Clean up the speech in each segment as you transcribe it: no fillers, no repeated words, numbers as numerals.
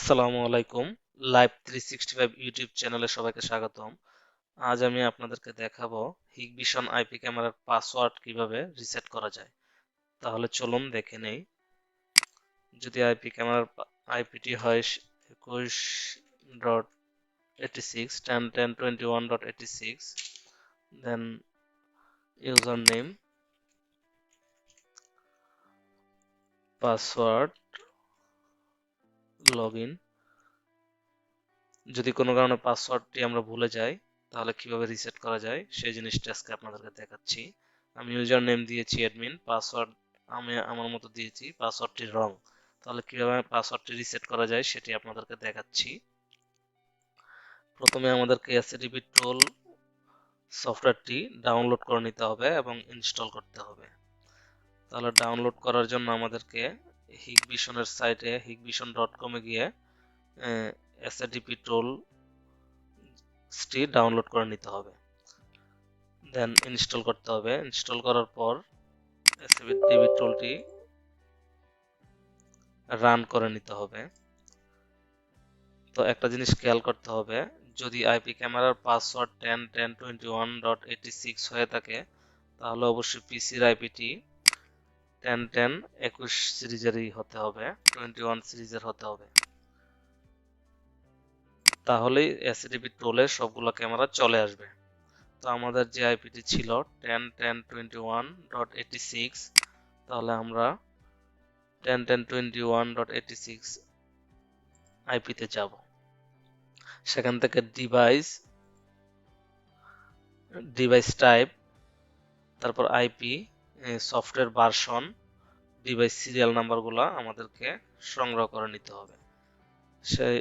আসসালামু আলাইকুম। Live 365 YouTube চ্যানেলে সবাইকে স্বাগতম। আজ আমি আপনাদেরকে দেখাবো হিগভিশন আইপি ক্যামেরার পাসওয়ার্ড কিভাবে রিসেট করা যায়। তাহলে চলুন দেখে নেই। যদি আইপি ক্যামেরার আইপিটি হয় 21.86 10.10.21.86, then user name, password, login. যদি কোনো কারণে পাসওয়ার্ডটি আমরা ভুলে যাই তাহলে কিভাবে রিসেট করা যায় সেই জিনিসটা আজকে আপনাদেরকে দেখাচ্ছি। আমি ইউজার নেম দিয়েছি অ্যাডমিন, পাসওয়ার্ড আমি আমার মতো দিয়েছি, পাসওয়ার্ডটি রং। তাহলে কিভাবে পাসওয়ার্ডটি রিসেট করা যায় সেটি আপনাদেরকে দেখাচ্ছি। প্রথমে আমাদেরকে এসএডিপি টুল সফটওয়্যারটি ডাউনলোড করে নিতে হবে এবং ইনস্টল করতে হবে। তাহলে ডাউনলোড করার জন্য আমাদেরকে হিগভিশনের সাইটে hikvision.com-এ গিয়ে এসএডিপি টুল ডাউনলোড করে নিতে হবে, দেন ইনস্টল করতে হবে। ইনস্টল করার পর এসএডিপি টুলটি রান করে নিতে হবে। তো একটা জিনিস খেয়াল করতে হবে, যদি আইপি ক্যামেরার পাসওয়ার্ড 10.10.21.86 হয়ে থাকে তাহলে অবশ্যই পিসির আইপিটি 10.10.21 সিরিজেরই হতে হবে, 21 সিরিজের হতে হবে। তাহলেই এসএডিপি টুলে সবগুলো ক্যামেরা চলে আসবে। তো আমাদের যে আইপিটি ছিল 10.10.21.86, তাহলে আমরা 10.10.21.86 আইপিতে যাব। সেখান থেকে ডিভাইস টাইপ, তারপর IP, software version, device serial নাম্বারগুলো আমাদেরকে সংগ্রহ করে নিতে হবে। সেই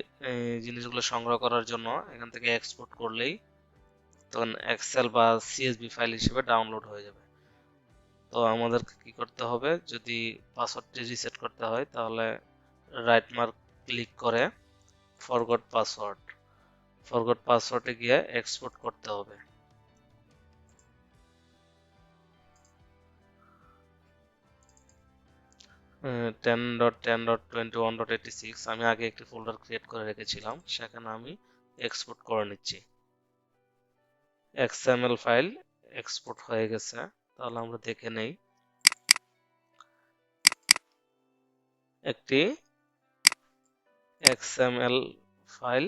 জিনিসগুলো সংগ্রহ করার জন্য এখান থেকে এক্সপোর্ট করলেই তখন এক্সেল বা সিএসভি ফাইল হিসেবে ডাউনলোড হয়ে যাবে। তো আমাদেরকে কি করতে হবে, যদি পাসওয়ার্ডটি রিসেট করতে হয় তাহলে রাইট মার্ক ক্লিক করে ফরগট পাসওয়ার্ডে গিয়ে এক্সপোর্ট করতে হবে। 10.10.21.86 আমি আগে একটি ফোল্ডার ক্রিয়েট করে রেখেছিলাম, সেখানে আমি এক্সপোর্ট করে নিচ্ছি। এক্সএমএল ফাইল এক্সপোর্ট হয়ে গেছে, তাহলে আমরা দেখে নেই। একটি এক্সএমএল ফাইল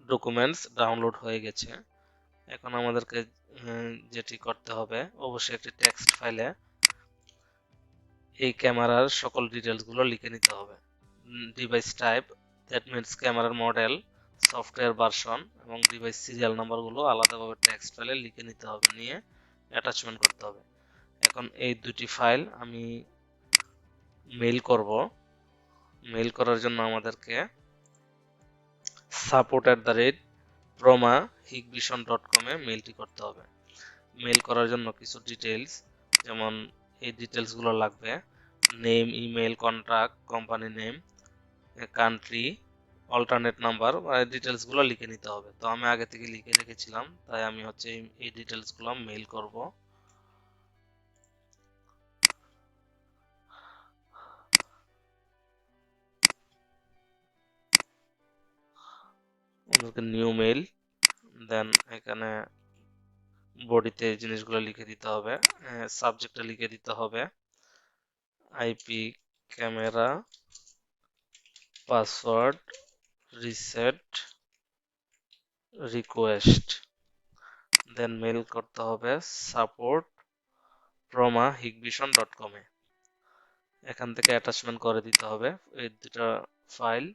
ডকুমেন্টস ডাউনলোড হয়ে গেছে। এখন আমাদেরকে যেটি করতে হবে, অবশ্যই একটি টেক্সট ফাইলে এই ক্যামেরার সকল ডিটেলসগুলো লিখে নিতে হবে। ডিভাইস টাইপ, দ্যাট মিনস ক্যামেরার মডেল, সফটওয়্যার ভার্সন এবং ডিভাইস সিরিয়াল নাম্বারগুলো আলাদাভাবে টেক্সট ফাইলে লিখে নিতে হবে, নিয়ে অ্যাটাচমেন্ট করতে হবে। এখন এই দুটি ফাইল আমি মেইল করব। মেইল করার জন্য আমাদেরকে support@proma-hikvision.com-এ মেইলটি করতে হবে। মেইল করার জন্য কিছু ডিটেলস, যেমন এই ডিটেলসগুলো লাগবে: name, email, contact, company name, country, alternate number, ডিটেলসগুলো লিখে নিতে হবে। তো আমি আগে থেকে লিখে রেখেছিলাম, তাই আমি হচ্ছে এই ডিটেলসগুলো মেইল করব। নিউ মেইল, দেন এখানে বডিতে জিনিসগুলো লিখে দিতে হবে, সাবজেক্টে লিখে দিতে হবে IP camera password reset request, then mail করতে হবে support@proma-hikvision.com-এ। এখান থেকে অ্যাটাচমেন্ট করে দিতে হবে এই দুটা ফাইল,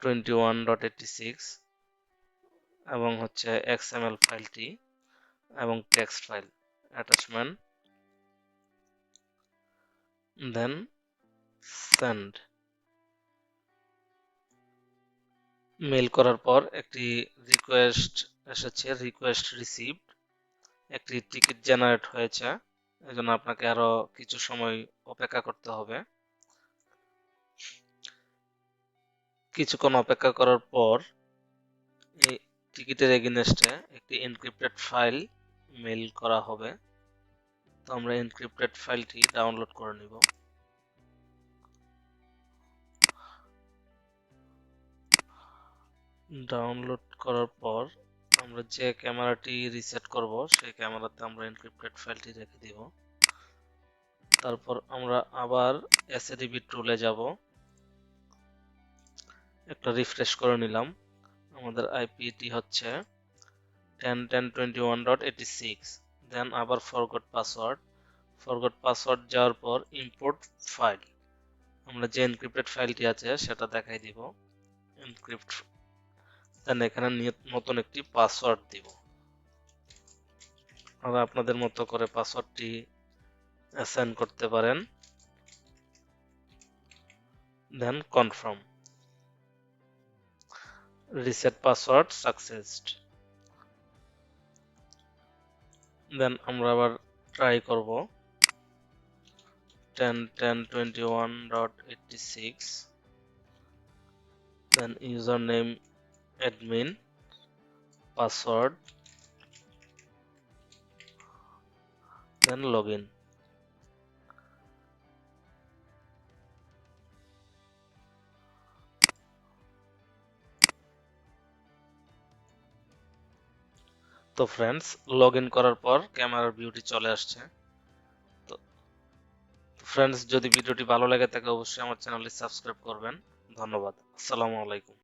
21.86 এবং হচ্ছে XML ফাইলটি এবং text file attachment, then send. Mail করার পর একটি রিকোয়েস্ট এসেছে, রিকোয়েস্ট রিসিভড, একটি টিকিট জেনারেট হয়েছে। এজন্য আপনাকে আরো কিছু সময় অপেক্ষা করতে হবে। কিছুক্ষণ অপেক্ষা করার পর এই টিকিটের এগেইনস্টে একটি এনক্রিপ্টেড ফাইল মেইল করা হবে। তো আমরা এনক্রিপ্টেড ফাইলটি ডাউনলোড করে নিব। ডাউনলোড করার পর আমরা যে ক্যামেরাটি রিসেট করব সেই ক্যামেরাতে আমরা এনক্রিপ্টেড ফাইলটি রেখে দিব। তারপর আমরা আবার SADP টুলে যাব, একটা রিফ্রেশ করে নিলাম। আমাদের আইপিটি হচ্ছে 10.10.21.86। দেন আবার ফরগট পাসওয়ার্ড যাওয়ার পর ইম্পোর্ট ফাইল, আমরা যে এনক্রিপ্টেড ফাইলটি আছে সেটা দেখাই দিব। এনক্রিপ্ট, দেন এখানে নতুন একটি পাসওয়ার্ড দিব। আপনারা আপনাদের মতো করে পাসওয়ার্ডটি অ্যাসাইন করতে পারেন। Then confirm, reset password succeeded. Then আমরা আবার ট্রাই করব 10.10.21.86, then user name admin, password, then login. তো ফ্রেন্ডস, লগইন করার পর ক্যামেরার ভিউটি চলে আসছে। তো ফ্রেন্ডস, যদি ভিডিওটি ভালো লাগে থাকে অবশ্যই আমার চ্যানেলটি সাবস্ক্রাইব করবেন। ধন্যবাদ। আসসালামু আলাইকুম।